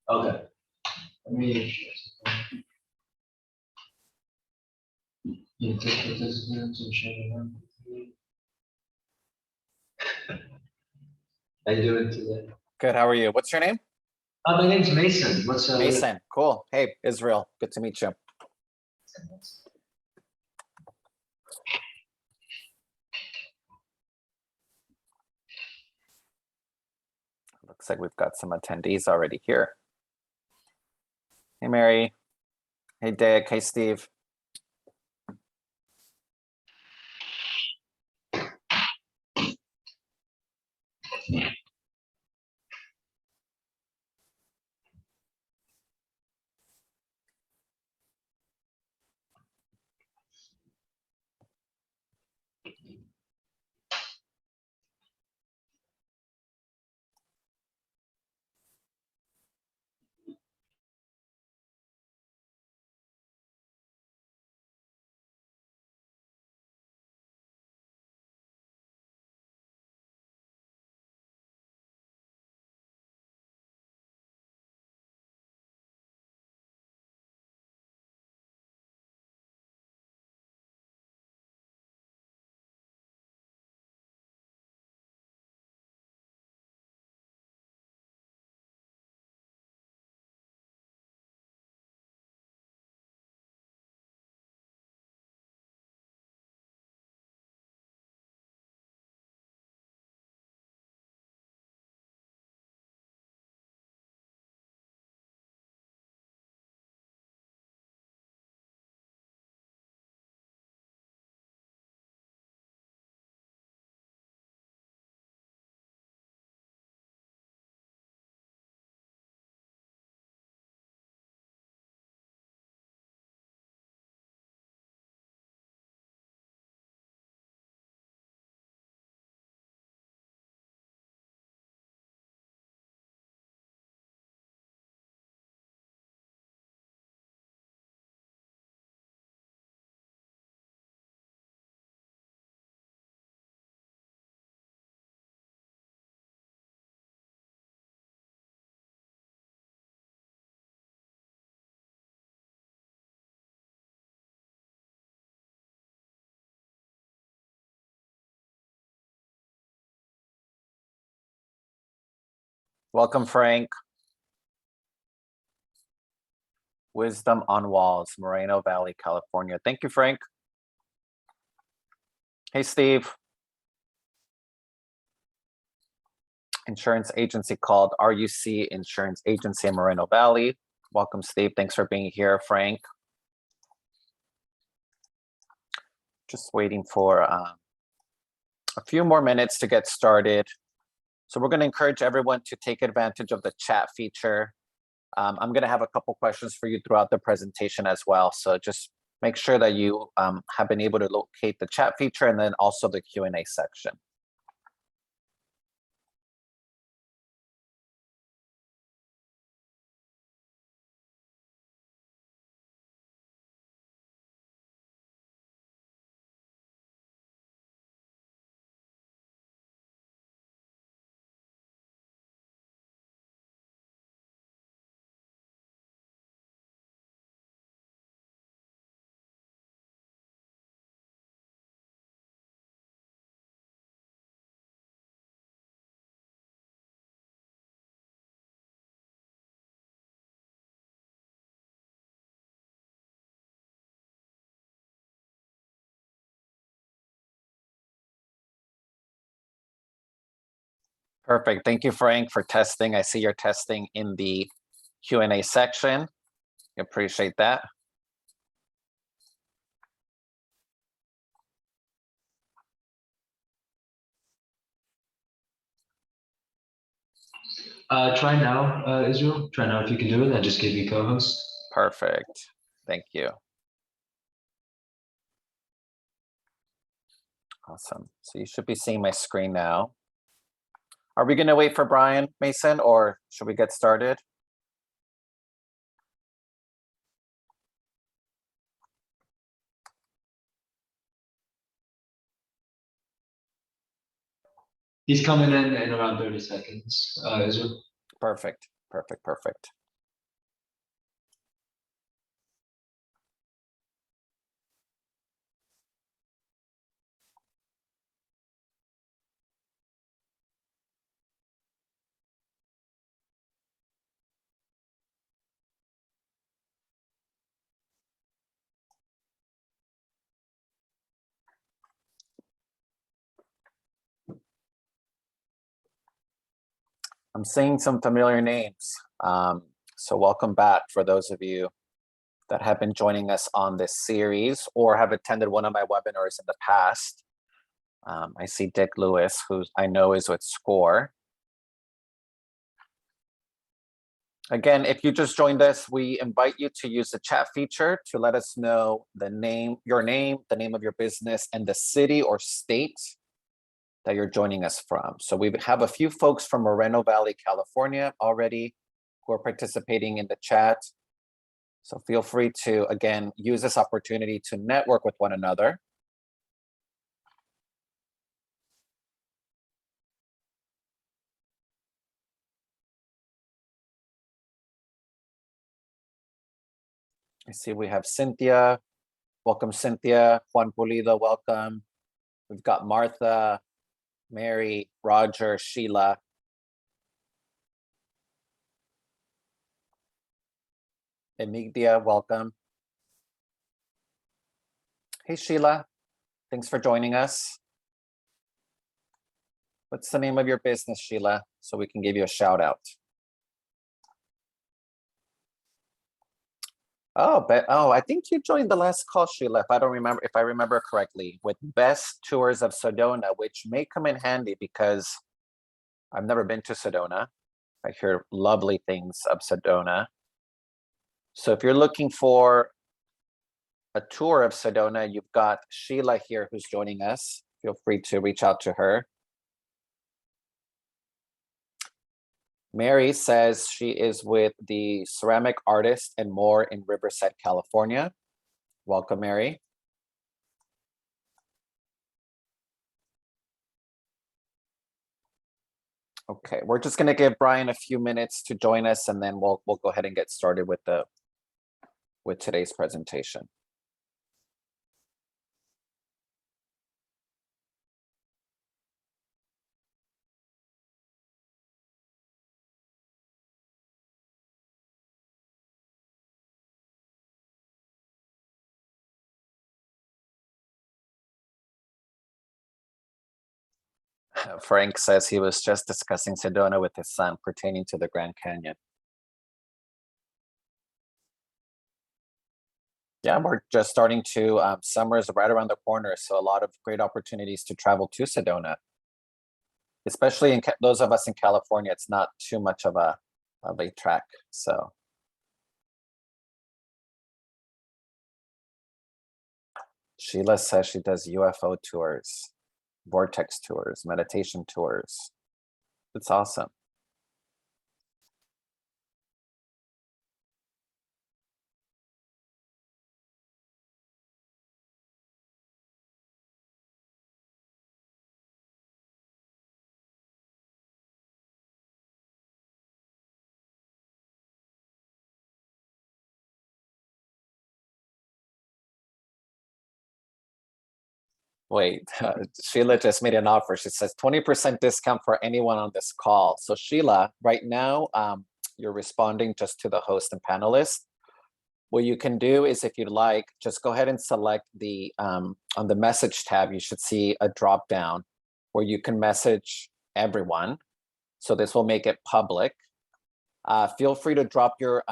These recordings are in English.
Okay. Let me. How you doing today? Good, how are you? What's your name? My name's Mason. What's Mason, cool. Hey, Israel, good to meet you. Looks like we've got some attendees already here. Hey, Mary. Hey, Dick. Hey, Steve. Welcome, Frank. Wisdom on Walls, Moreno Valley, California. Thank you, Frank. Hey, Steve. Insurance agency called RUC Insurance Agency in Moreno Valley. Welcome, Steve. Thanks for being here, Frank. Just waiting for a few more minutes to get started. So we're going to encourage everyone to take advantage of the chat feature. I'm going to have a couple questions for you throughout the presentation as well. So just make sure that you have been able to locate the chat feature and then also the Q&A section. Perfect. Thank you, Frank, for testing. I see you're testing in the Q&A section. Appreciate that. Try now, Israel. Try now if you can do it. I just gave you co-host. Perfect. Thank you. Awesome. So you should be seeing my screen now. Are we going to wait for Brian Mason or should we get started? He's coming in around 30 seconds, Israel. Perfect. Perfect. Perfect. I'm seeing some familiar names. So welcome back for those of you that have been joining us on this series or have attended one of my webinars in the past. I see Dick Lewis, who I know is with SCORE. Again, if you just joined us, we invite you to use the chat feature to let us know the name, the name of your business, and the city or state that you're joining us from. So we have a few folks from Moreno Valley, California already who are participating in the chat. So feel free to, again, use this opportunity to network with one another. I see we have Cynthia. Welcome, Cynthia. Juan Pulido, welcome. We've got Martha, Mary, Roger, Sheila. Emigdia, welcome. Hey, Sheila. Thanks for joining us. What's the name of your business, Sheila, so we can give you a shout out? Oh, I think you joined the last call, Sheila, if I remember correctly, with Best Tours of Sedona, which may come in handy because I've never been to Sedona. I hear lovely things of Sedona. So if you're looking for a tour of Sedona, you've got Sheila here who's joining us. Feel free to reach out to her. Mary says she is with the Ceramic Artist and More in Riverside, California. Welcome, Mary. Okay, we're just going to give Brian a few minutes to join us, and then we'll go ahead and get started with today's presentation. Frank says he was just discussing Sedona with his son pertaining to the Grand Canyon. Yeah, we're just starting to, summer is right around the corner, so a lot of great opportunities to travel to Sedona. Especially in those of us in California, it's not too much of a trek, so. Sheila says she does UFO tours, vortex tours, meditation tours. It's awesome. Wait, Sheila just made an offer. She says 20% discount for anyone on this call. So Sheila, right now, you're responding just to the host and panelists. What you can do is, if you'd like, just go ahead and select the, on the message tab, you should see a drop down where you can message everyone. So this will make it public. Feel free to drop your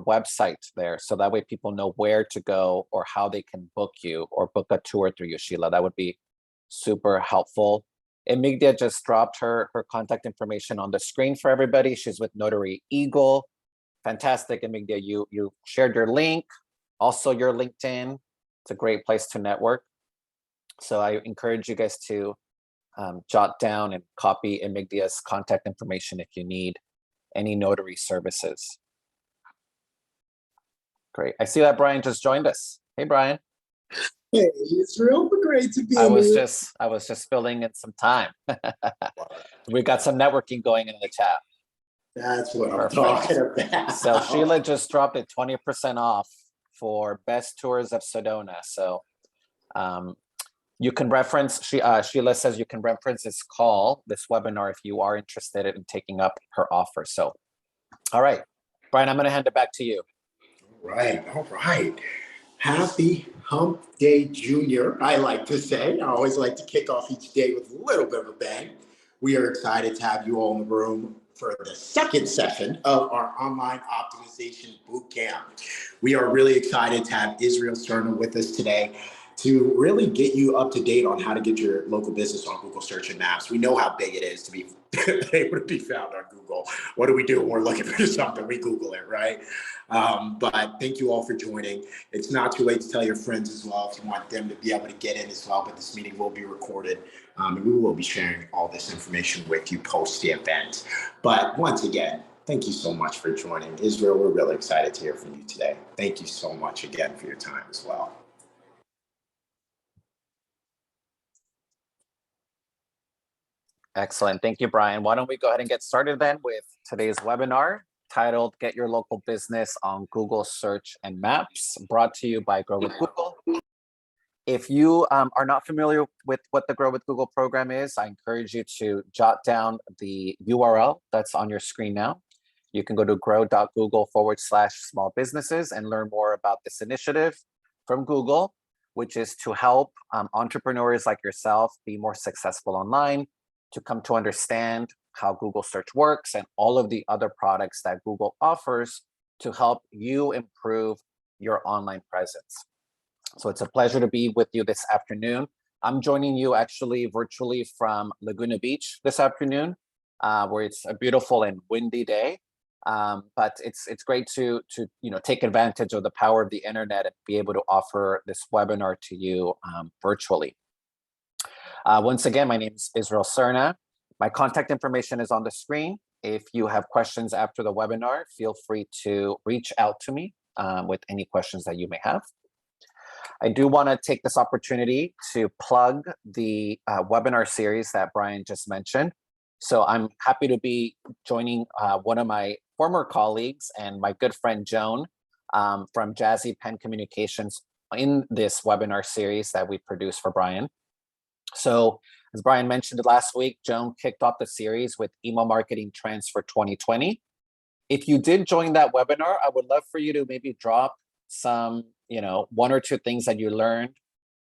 website there, so that way people know where to go or how they can book you or book a tour through you, Sheila. That would be super helpful. Emigdia just dropped her contact information on the screen for everybody. She's with Notary Eagle. Fantastic, Emigdia. You shared your link, also your LinkedIn. It's a great place to network. So I encourage you guys to jot down and copy Emigdia's contact information if you need any notary services. Great. I see that Brian just joined us. Hey, Brian. Hey, it's real great to be I was just filling in some time. We got some networking going in the chat. That's what I'm talking about. So Sheila just dropped it 20% off for Best Tours of Sedona. So you can reference, Sheila says you can reference this call, this webinar, if you are interested in taking up her offer. So, all right, Brian, I'm going to hand it back to you. All right. Happy Hump Day, Junior, I like to say. I always like to kick off each day with a little bit of a bang. We are excited to have you all in the room. for the second session of our online optimization bootcamp. We are really excited to have Israel Serna with us today to really get you up to date on how to get your local business on Google search and maps. We know how big it is to be able to be found on Google. What do we do when we're looking for something? We Google it, right? But thank you all for joining. It's not too late to tell your friends as well if you want them to be able to get in as well, but this meeting will be recorded, and we will be sharing all this information with you post the event. But once again, thank you so much for joining. Israel, we're really excited to hear from you today. Thank you so much again for your time as well. Excellent. Thank you, Brian. Why don't we go ahead and get started then with today's webinar titled Get Your Local Business on Google Search and Maps, brought to you by Grow with Google. If you are not familiar with what the Grow with Google program is, I encourage you to jot down the URL that's on your screen now. You can go to grow.google/small businesses and learn more about this initiative from Google, which is to help entrepreneurs like yourself be more successful online, to come to understand how Google search works and all of the other products that Google offers to help you improve your online presence. So it's a pleasure to be with you this afternoon. I'm joining you actually virtually from Laguna Beach this afternoon, where it's a beautiful and windy day. But it's great to take advantage of the power of the internet and be able to offer this webinar to you virtually. Once again, my name is Israel Serna. My contact information is on the screen. If you have questions after the webinar, feel free to reach out to me with any questions that you may have. I do want to take this opportunity to plug the webinar series that Brian just mentioned. So I'm happy to be joining one of my former colleagues and my good friend Joan from Jazzy Pen Communications in this webinar series that we produced for Brian. So as Brian mentioned last week, Joan kicked off the series with email marketing trends for 2020. If you did join that webinar, I would love for you to maybe drop some, one or two things that you learned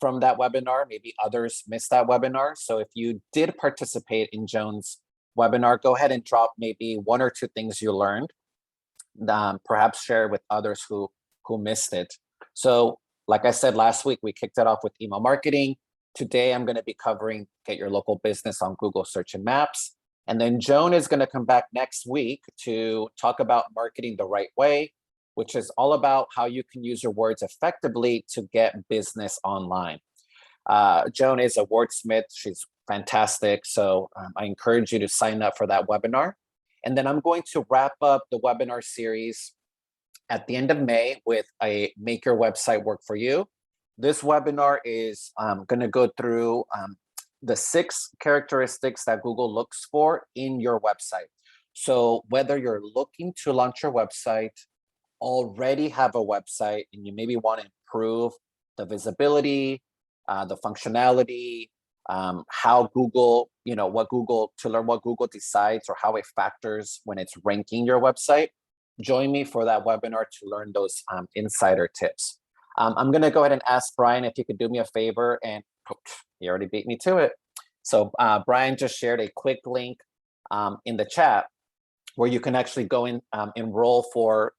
from that webinar. Maybe others missed that webinar. So if you did participate in Joan's webinar, go ahead and drop maybe one or two things you learned, perhaps share with others who missed it. So like I said last week, we kicked it off with email marketing. Today, I'm going to be covering Get Your Local Business on Google Search and Maps. And then Joan is going to come back next week to talk about marketing the right way, which is all about how you can use your words effectively to get business online. Joan is a wordsmith. She's fantastic. So I encourage you to sign up for that webinar. And then I'm going to wrap up the webinar series at the end of May with a Make Your Website Work for You. This webinar is going to go through the 6 characteristics that Google looks for in your website. So whether you're looking to launch your website, already have a website, and you maybe want to improve the visibility, the functionality, how Google, to learn what Google decides or how it factors when it's ranking your website, join me for that webinar to learn those insider tips. I'm going to go ahead and ask Brian if you could do me a favor, and he already beat me to it. So Brian just shared a quick link in the chat where you can actually go and enroll for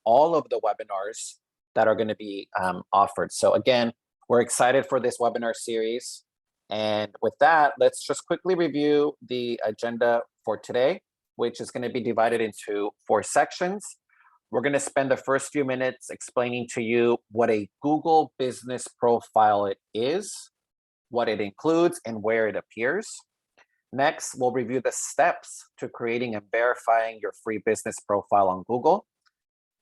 all of the webinars that are going to be offered. So again, we're excited for this webinar series. And with that, let's just quickly review the agenda for today, which is going to be divided into 4 sections. We're going to spend the first few minutes explaining to you what a Google business profile is, what it includes, and where it appears. Next, we'll review the steps to creating and verifying your free business profile on Google.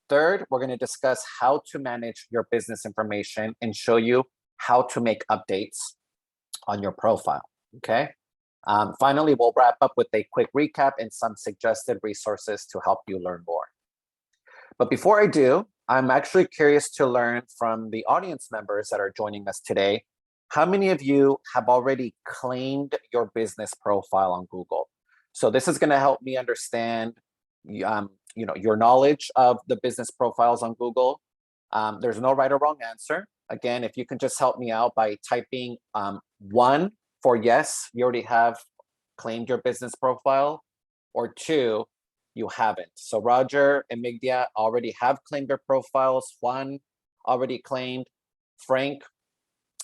Third, we're going to discuss how to manage your business information and show you how to make updates on your profile, okay? Finally, we'll wrap up with a quick recap and some suggested resources to help you learn more. But before I do, I'm actually curious to learn from the audience members that are joining us today, how many of you have already claimed your business profile on Google? So this is going to help me understand your knowledge of the business profiles on Google. There's no right or wrong answer. Again, if you can just help me out by typing 1 for yes, you already have claimed your business profile, or 2, you haven't. So Roger and Migdia already have claimed their profiles. Juan already claimed. Frank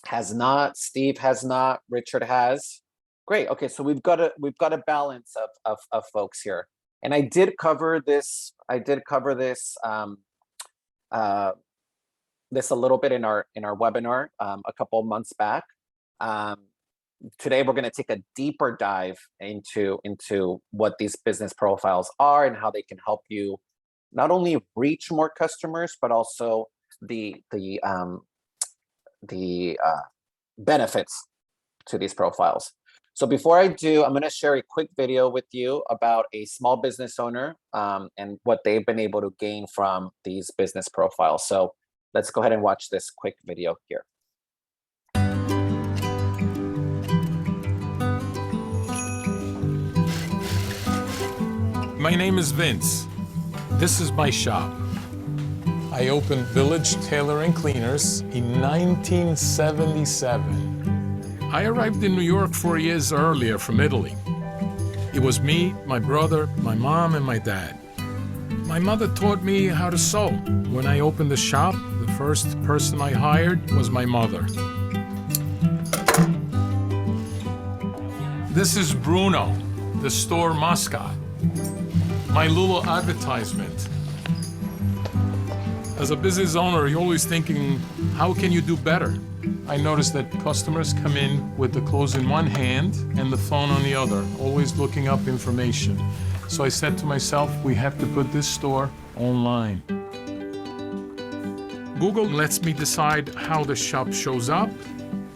has not. Steve has not. Richard has. Great. Okay, so we've got a balance of folks here. And I did cover this. This a little bit in our webinar a couple of months back. Today we're going to take a deeper dive into what these business profiles are and how they can help you not only reach more customers, but also the benefits to these profiles. So before I do, I'm going to share a quick video with you about a small business owner and what they've been able to gain from these business profiles. So let's go ahead and watch this quick video here. My name is Vince. This is my shop. I opened Village Tailor and Cleaners in 1977. I arrived in New York 4 years earlier from Italy. It was me, my brother, my mom, and my dad. My mother taught me how to sew. When I opened the shop, the first person I hired was my mother. This is Bruno, the store mascot. My little advertisement. As a business owner, you're always thinking, how can you do better? I noticed that customers come in with the clothes in one hand and the phone on the other, always looking up information. So I said to myself, we have to put this store online. Google lets me decide how the shop shows up.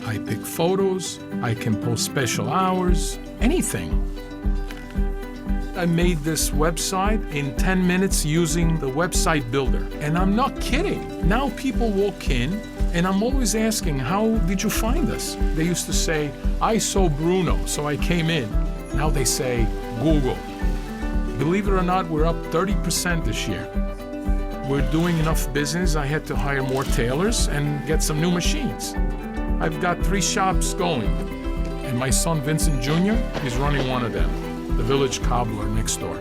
I pick photos, I can post special hours, anything. I made this website in 10 minutes using the website builder. And I'm not kidding. Now people walk in and I'm always asking, how did you find us? They used to say, I saw Bruno, so I came in. Now they say, Google. Believe it or not, we're up 30% this year. We're doing enough business. I had to hire more tailors and get some new machines. I've got 3 shops going. And my son, Vincent Jr., is running one of them. The Village Cobbler next door.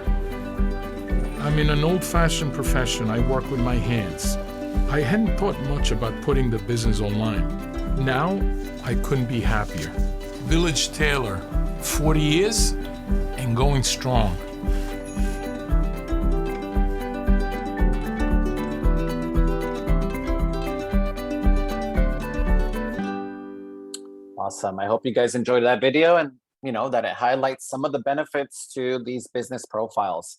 I'm in an old-fashioned profession. I work with my hands. I hadn't thought much about putting the business online. Now, I couldn't be happier. Village Tailor, 40 years and going strong. Awesome. I hope you guys enjoyed that video and that it highlights some of the benefits to these business profiles.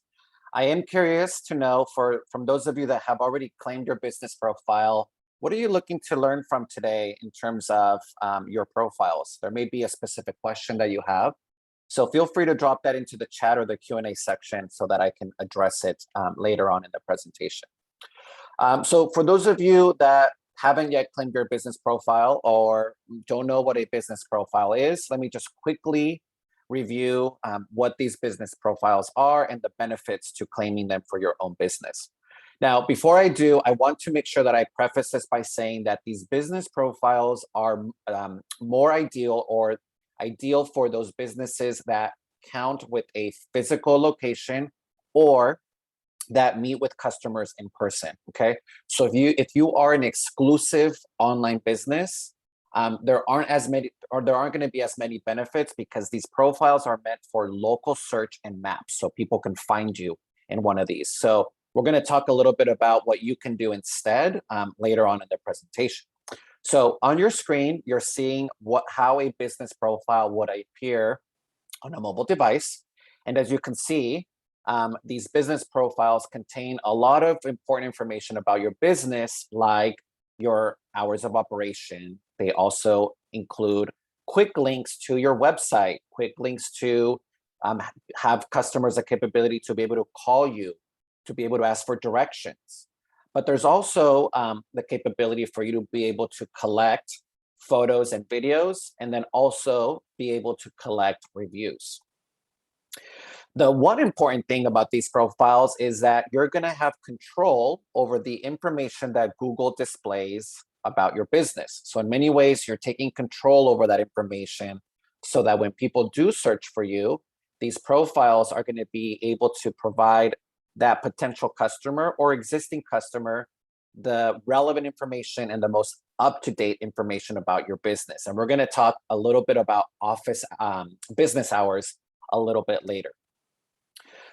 I am curious to know from those of you that have already claimed your business profile, what are you looking to learn from today in terms of your profiles? There may be a specific question that you have. So feel free to drop that into the chat or the Q&A section so that I can address it later on in the presentation. So for those of you that haven't yet claimed your business profile or don't know what a business profile is, let me just quickly review what these business profiles are and the benefits to claiming them for your own business. Now, before I do, I want to make sure that I preface this by saying that these business profiles are more ideal for those businesses that count with a physical location or that meet with customers in person. Okay, so if you are an exclusive online business, there aren't going to be as many benefits because these profiles are meant for local search and maps, so people can find you in one of these. So we're going to talk a little bit about what you can do instead later on in the presentation. So on your screen, you're seeing how a business profile would appear on a mobile device, and as you can see, these business profiles contain a lot of important information about your business, like your hours of operation. They also include quick links to your website, quick links to have customers the capability to be able to call you, to be able to ask for directions. But there's also the capability for you to be able to collect photos and videos, and then also be able to collect reviews. The one important thing about these profiles is that you're going to have control over the information that Google displays about your business. So in many ways, you're taking control over that information so that when people do search for you, these profiles are going to be able to provide that potential customer or existing customer the relevant information and the most up-to-date information about your business. And we're going to talk a little bit about office business hours a little bit later.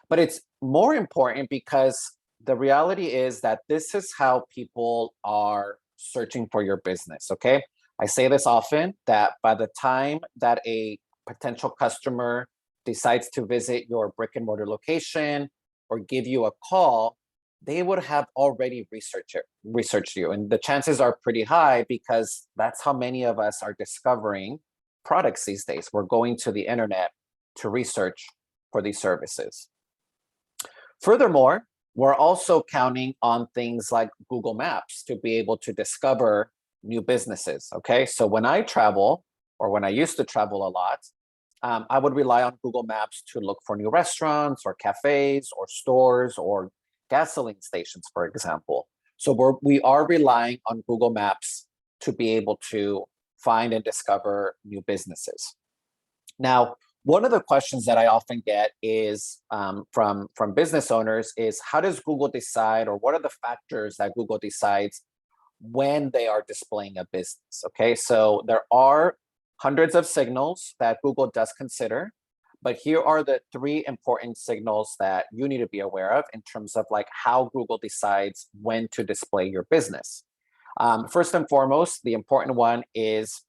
But it's more important because the reality is that this is how people are searching for your business, okay? I say this often, that by the time that a potential customer decides to visit your brick and mortar location or give you a call, they would have already researched you. And the chances are pretty high because that's how many of us are discovering products these days. We're going to the internet to research for these services. Furthermore, we're also counting on things like Google Maps to be able to discover new businesses, okay? So when I travel, or when I used to travel a lot, I would rely on Google Maps to look for new restaurants or cafes or stores or gasoline stations, for example. So we are relying on Google Maps to be able to find and discover new businesses. Now, one of the questions that I often get is from business owners is, how does Google decide, or what are the factors that Google decides when they are displaying a business? Okay, so there are hundreds of signals that Google does consider, but here are the 3 important signals that you need to be aware of in terms of like how Google decides when to display your business. First and foremost, the important one is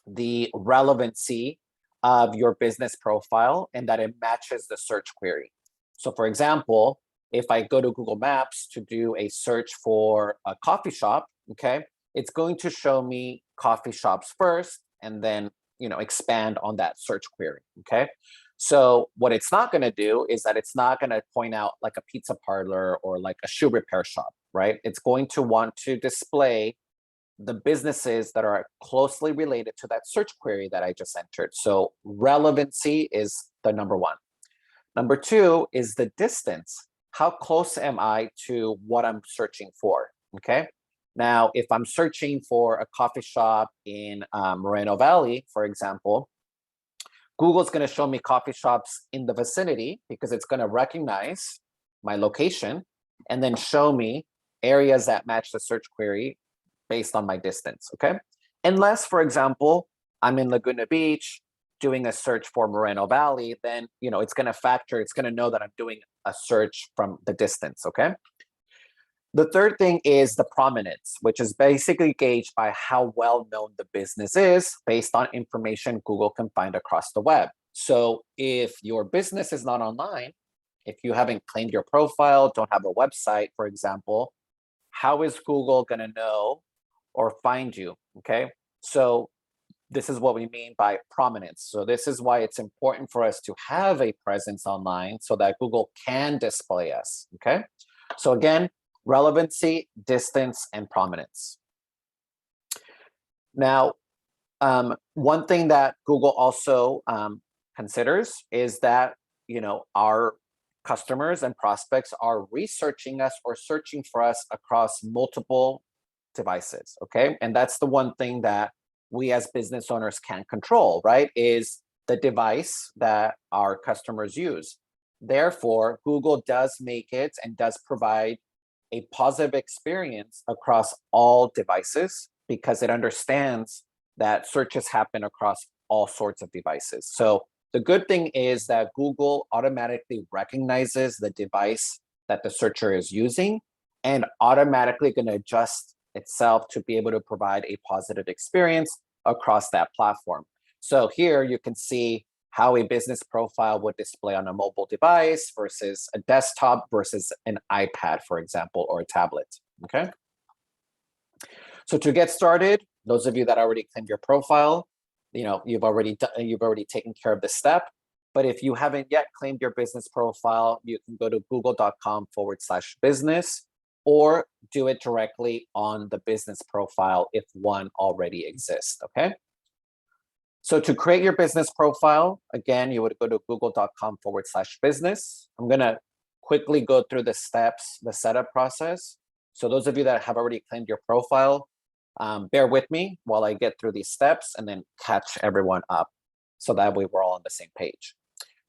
the relevancy of your business profile and that it matches the search query. So for example, if I go to Google Maps to do a search for a coffee shop, okay, it's going to show me coffee shops first and then, you know, expand on that search query, okay? So what it's not going to do is that it's not going to point out like a pizza parlor or like a shoe repair shop, right? It's going to want to display the businesses that are closely related to that search query that I just entered. So relevancy is the number 1. Number 2 is the distance. How close am I to what I'm searching for, okay? Now, if I'm searching for a coffee shop in Moreno Valley, for example, Google's going to show me coffee shops in the vicinity because it's going to recognize my location and then show me areas that match the search query based on my distance, okay? Unless, for example, I'm in Laguna Beach doing a search for Moreno Valley, then, you know, it's going to know that I'm doing a search from the distance, okay? The third thing is the prominence, which is basically gauged by how well known the business is based on information Google can find across the web. So if your business is not online, if you haven't claimed your profile, don't have a website, for example, how is Google going to know or find you, okay? So this is what we mean by prominence. So this is why it's important for us to have a presence online so that Google can display us, okay? So again, relevancy, distance, and prominence. Now, one thing that Google also considers is that, you know, our customers and prospects are researching us or searching for us across multiple devices, okay? And that's the one thing that we as business owners can control, right? Is the device that our customers use. Therefore, Google does make it and does provide a positive experience across all devices because it understands that searches happen across all sorts of devices. So the good thing is that Google automatically recognizes the device that the searcher is using and automatically going to adjust itself to be able to provide a positive experience across that platform. So here you can see how a business profile would display on a mobile device versus a desktop versus an iPad, for example, or a tablet, okay? So to get started, those of you that already claimed your profile, you know, you've already taken care of this step. But if you haven't yet claimed your business profile, you can go to google.com/business or do it directly on the business profile if one already exists, okay? So to create your business profile, again, you would go to google.com/business. I'm gonna quickly go through the steps, the setup process. So those of you that have already claimed your profile, bear with me while I get through these steps and then catch everyone up so that way we're all on the same page.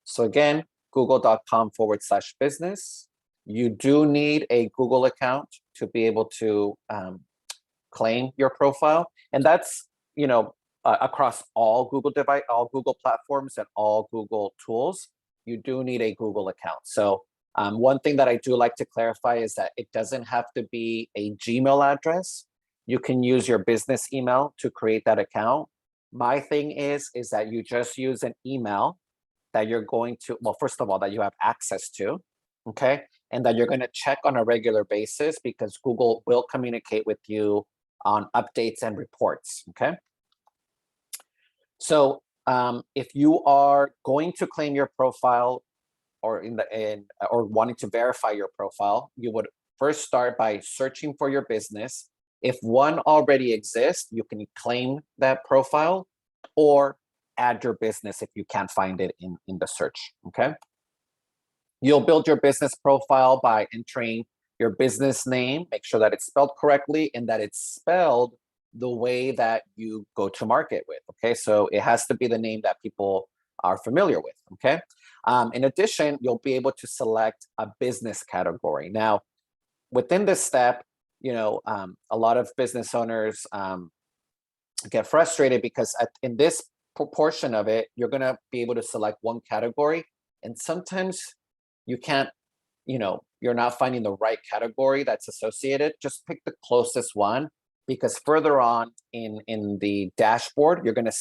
So again, google.com/business. You do need a Google account to be able to claim your profile. And that's, across all all Google platforms and all Google tools, you do need a Google account. So one thing that I do like to clarify is that it doesn't have to be a Gmail address. You can use your business email to create that account. My thing is that you just use an email that you're going to, well, first of all, that you have access to, okay? And that you're gonna check on a regular basis because Google will communicate with you on updates and reports, okay? So if you are going to claim your profile or or wanting to verify your profile, you would first start by searching for your business. If one already exists, you can claim that profile or add your business if you can't find it in the search, okay? You'll build your business profile by entering your business name, make sure that it's spelled correctly and that it's spelled the way that you go to market with, okay? So it has to be the name that people are familiar with, okay? In addition, you'll be able to select a business category. Now, within this step, a lot of business owners get frustrated because in this proportion of it, you're gonna be able to select one category, and sometimes you can't, you're not finding the right category that's associated. Just pick the closest one, because further on in the dashboard, you're gonna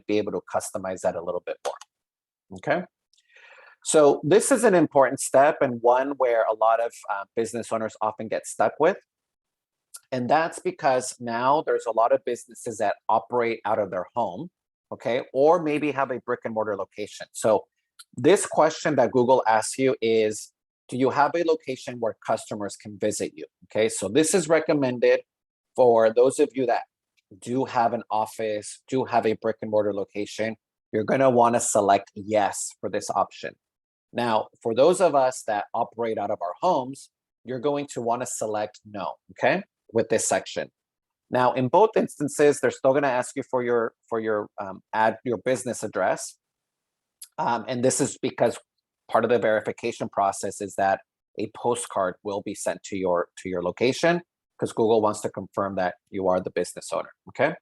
be able to customize that a little bit more, okay? So this is an important step and one where a lot of business owners often get stuck with. And that's because now there's a lot of businesses that operate out of their home, okay? Or maybe have a brick and mortar location. So this question that Google asks you is, do you have a location where customers can visit you? Okay, so this is recommended for those of you that do have an office, do have a brick and mortar location. You're gonna wanna select yes for this option. Now, for those of us that operate out of our homes, you're going to wanna select no, okay, with this section. Now, in both instances, they're still gonna ask you for your add your business address. And this is because part of the verification process is that a postcard will be sent to your location because Google wants to confirm that you are the business owner, okay?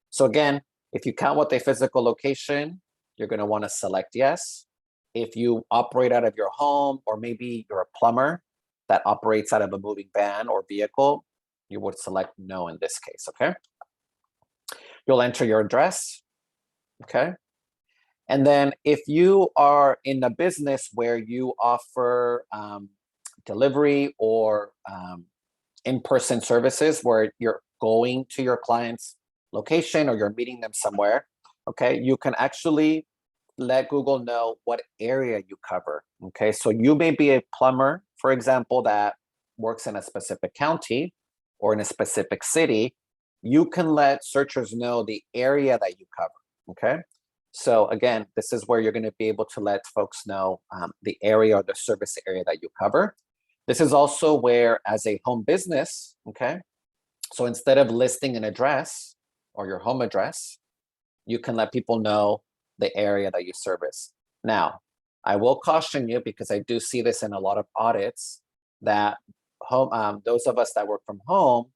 So again, if you count with a physical location, you're gonna wanna select yes. If you operate out of your home, or maybe you're a plumber that operates out of a moving van or vehicle, you would select no in this case, okay? You'll enter your address, okay? And then if you are in a business where you offer delivery or in-person services where you're going to your client's location or you're meeting them somewhere, okay, you can actually let Google know what area you cover, okay? So you may be a plumber, for example, that works in a specific county or in a specific city. You can let searchers know the area that you cover, okay? So again, this is where you're gonna be able to let folks know the area or the service area that you cover. This is also where, as a home business, okay, so instead of listing an address or your home address, you can let people know the area that you service. Now, I will caution you, because I do see this in a lot of audits, that those of us that work from home,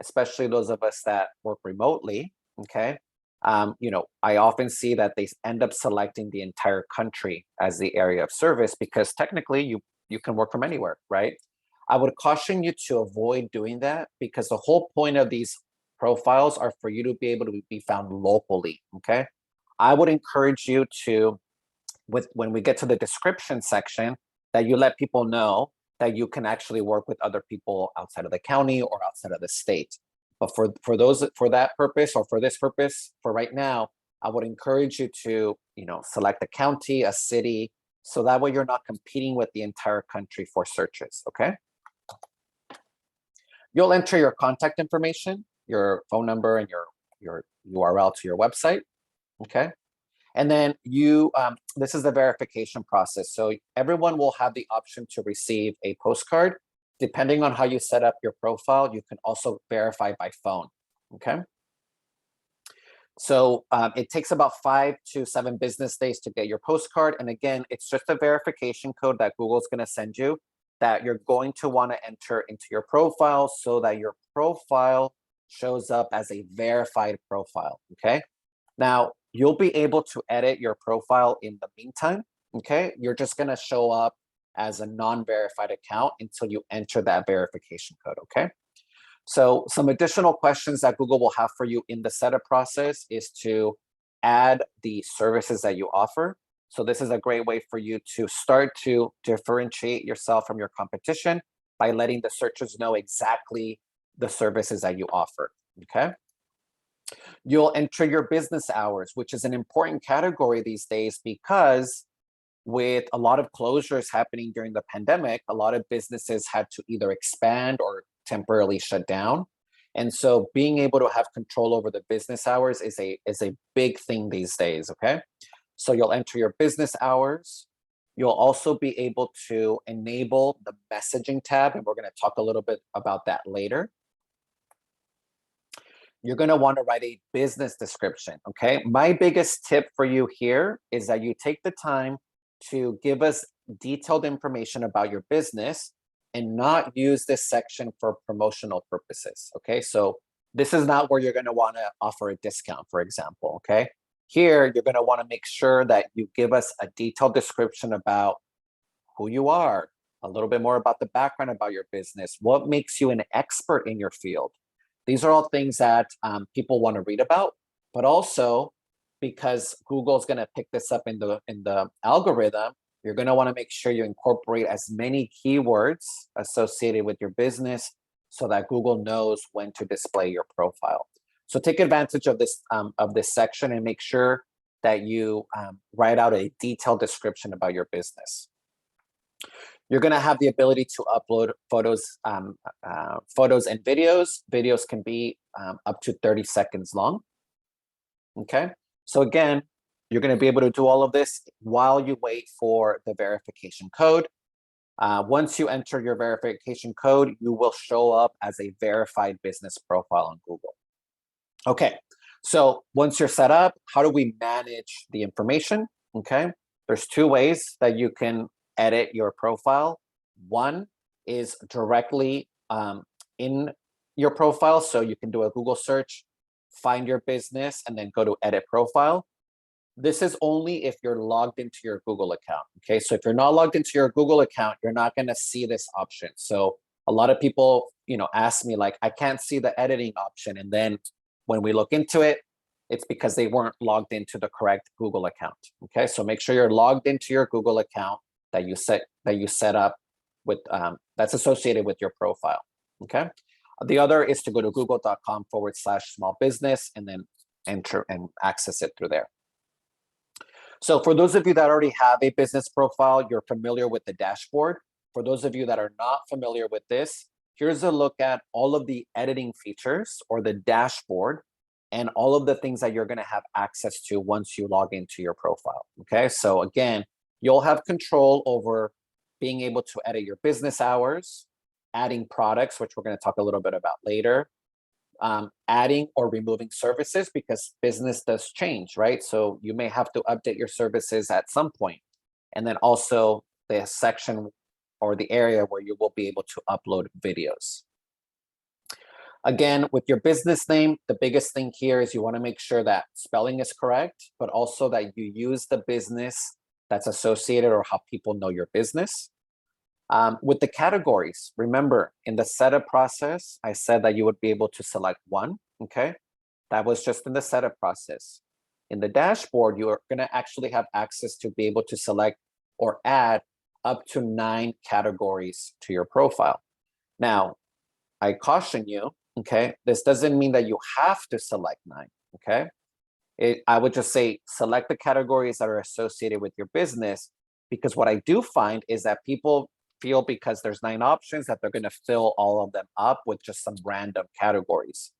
especially those of us that work remotely, okay, I often see that they end up selecting the entire country as the area of service because technically you can work from anywhere, right? I would caution you to avoid doing that because the whole point of these profiles are for you to be able to be found locally, okay? I would encourage you to, when we get to the description section, that you let people know that you can actually work with other people outside of the county or outside of the state. But for that purpose, or for this purpose, for right now, I would encourage you to, select a county, a city, so that way you're not competing with the entire country for searches, okay? You'll enter your contact information, your phone number and your URL to your website, okay? And then this is the verification process. So everyone will have the option to receive a postcard. Depending on how you set up your profile, you can also verify by phone, okay? So it takes about 5 to 7 business days to get your postcard. And again, it's just a verification code that Google's going to send you that you're going to want to enter into your profile so that your profile shows up as a verified profile. Okay. Now, you'll be able to edit your profile in the meantime. Okay. You're just going to show up as a non-verified account until you enter that verification code. Okay. So some additional questions that Google will have for you in the setup process is to add the services that you offer. So this is a great way for you to start to differentiate yourself from your competition by letting the searchers know exactly the services that you offer, okay? You'll enter your business hours, which is an important category these days because with a lot of closures happening during the pandemic, a lot of businesses had to either expand or temporarily shut down. And so being able to have control over the business hours is a big thing these days, okay? So you'll enter your business hours. You'll also be able to enable the messaging tab, and we're going to talk a little bit about that later. You're going to want to write a business description, okay? My biggest tip for you here is that you take the time to give us detailed information about your business and not use this section for promotional purposes, okay? So this is not where you're going to want to offer a discount, for example, okay? Here, you're going to want to make sure that you give us a detailed description about who you are, a little bit more about the background about your business, what makes you an expert in your field. These are all things that people want to read about, but also because Google's going to pick this up in the algorithm, you're going to want to make sure you incorporate as many keywords associated with your business so that Google knows when to display your profile. So take advantage of this section and make sure that you write out a detailed description about your business. You're going to have the ability to upload photos and videos. Videos can be up to 30 seconds long. Okay. So again, you're going to be able to do all of this while you wait for the verification code. Once you enter your verification code, you will show up as a verified business profile on Google. Okay, so once you're set up, how do we manage the information? Okay, there's 2 ways that you can edit your profile. One is directly in your profile. So you can do a Google search, find your business, and then go to edit profile. This is only if you're logged into your Google account. Okay, so if you're not logged into your Google account, you're not going to see this option. So a lot of people, ask me like, I can't see the editing option. And then when we look into it, it's because they weren't logged into the correct Google account. Okay, so make sure you're logged into your Google account that you set up with that's associated with your profile. Okay, the other is to go to google.com/small business and then enter and access it through there. So for those of you that already have a business profile, you're familiar with the dashboard. For those of you that are not familiar with this, here's a look at all of the editing features or the dashboard and all of the things that you're going to have access to once you log into your profile. Okay, so again, you'll have control over being able to edit your business hours, adding products, which we're going to talk a little bit about later, adding or removing services because business does change, right? So you may have to update your services at some point. And then also the section or the area where you will be able to upload videos. Again, with your business name, the biggest thing here is you want to make sure that spelling is correct, but also that you use the business that's associated or how people know your business. With the categories, remember in the setup process, I said that you would be able to select one, okay? That was just in the setup process. In the dashboard, you are gonna actually have access to be able to select or add up to 9 categories to your profile. Now, I caution you, okay? This doesn't mean that you have to select 9, okay? I would just say select the categories that are associated with your business, because what I do find is that people feel because there's 9 options that they're going to fill all of them up with just some random categories.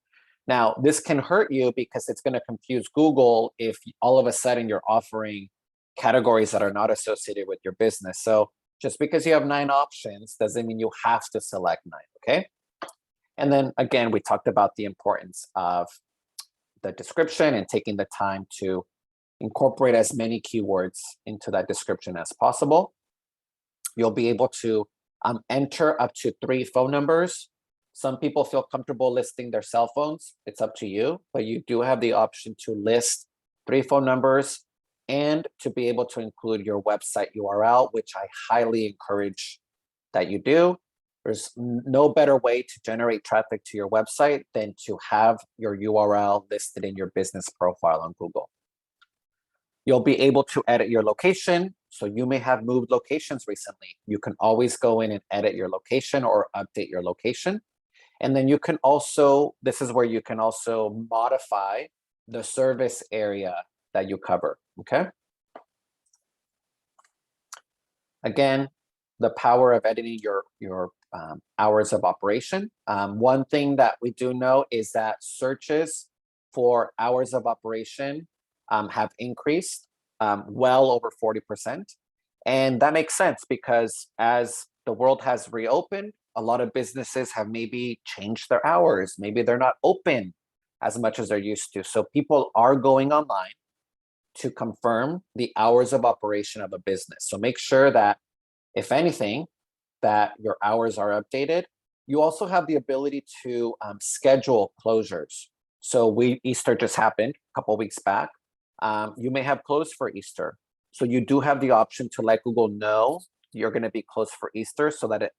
Now, this can hurt you because it's going to confuse Google if all of a sudden you're offering categories that are not associated with your business. So just because you have 9 options doesn't mean you have to select 9, okay? And then again, we talked about the importance of the description and taking the time to incorporate as many keywords into that description as possible. You'll be able to enter up to 3 phone numbers. Some people feel comfortable listing their cell phones. It's up to you, but you do have the option to list 3 phone numbers and to be able to include your website URL, which I highly encourage that you do. There's no better way to generate traffic to your website than to have your URL listed in your business profile on Google. You'll be able to edit your location. So you may have moved locations recently. You can always go in and edit your location or update your location. And then you can also, this is where you can also modify the service area that you cover, okay? Again, the power of editing your hours of operation. One thing that we do know is that searches for hours of operation have increased well over 40%. And that makes sense because as the world has reopened, a lot of businesses have maybe changed their hours. Maybe they're not open as much as they're used to. So people are going online to confirm the hours of operation of a business. So make sure that, if anything, that your hours are updated. You also have the ability to schedule closures. So Easter just happened a couple of weeks back. You may have closed for Easter. So you do have the option to let Google know you're going to be closed for Easter so that it